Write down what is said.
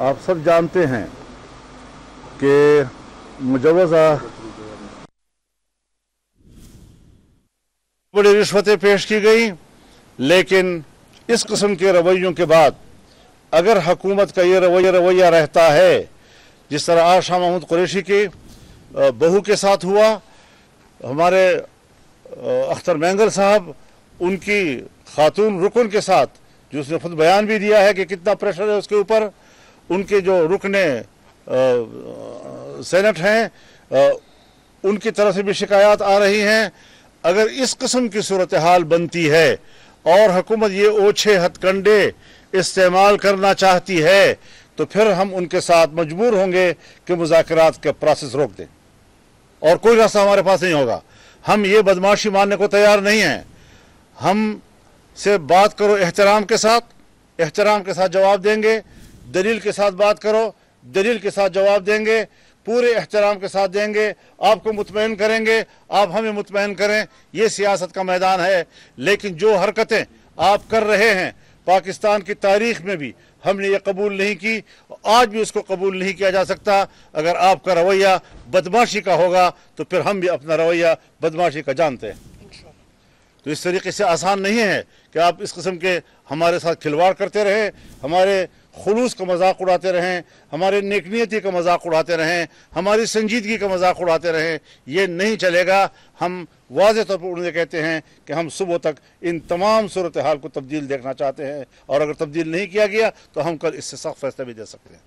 आप सब जानते हैं कि मुजवज़ा बड़ी रिश्वतें पेश की गई, लेकिन इस किस्म के रवैयों के बाद अगर हुकूमत का ये रवैया रहता है जिस तरह आज शाह महमूद कुरैशी की बहू के साथ हुआ, हमारे अख्तर मैंगल साहब उनकी खातून रुकन के साथ, जो उसने खुद बयान भी दिया है कि कितना प्रेशर है उसके ऊपर, उनके जो रुकने सेनेट हैं उनकी तरफ से भी शिकायत आ रही हैं। अगर इस किस्म की सूरत हाल बनती है और हुकूमत ये ओछे हथकंडे इस्तेमाल करना चाहती है तो फिर हम उनके साथ मजबूर होंगे कि मुज़ाकरात का प्रोसेस रोक दें और कोई रास्ता हमारे पास नहीं होगा। हम ये बदमाशी मानने को तैयार नहीं हैं। हम से बात करो एहतराम के साथ जवाब देंगे, दलील के साथ बात करो, दलील के साथ जवाब देंगे, पूरे एहतराम के साथ देंगे, आपको मुतमईन करेंगे, आप हमें मुतमईन करें। ये सियासत का मैदान है। लेकिन जो हरकतें आप कर रहे हैं पाकिस्तान की तारीख में भी हमने ये कबूल नहीं की, आज भी उसको कबूल नहीं किया जा सकता। अगर आपका रवैया बदमाशी का होगा तो फिर हम भी अपना रवैया बदमाशी का जानते हैं। तो इस तरीके से आसान नहीं है कि आप इस किस्म के हमारे साथ खिलवाड़ करते रहें, हमारे खुलूस का मजाक उड़ाते रहें, हमारे नेकनियती का मजाक उड़ाते रहें, हमारी संजीदगी का मजाक उड़ाते रहें। ये नहीं चलेगा। हम वाज़ेह तौर पर उन्हें कहते हैं कि हम सुबह तक इन तमाम सूरत हाल को तब्दील देखना चाहते हैं और अगर तब्दील नहीं किया गया तो हम कल इससे सख्त फैसला भी दे सकते हैं।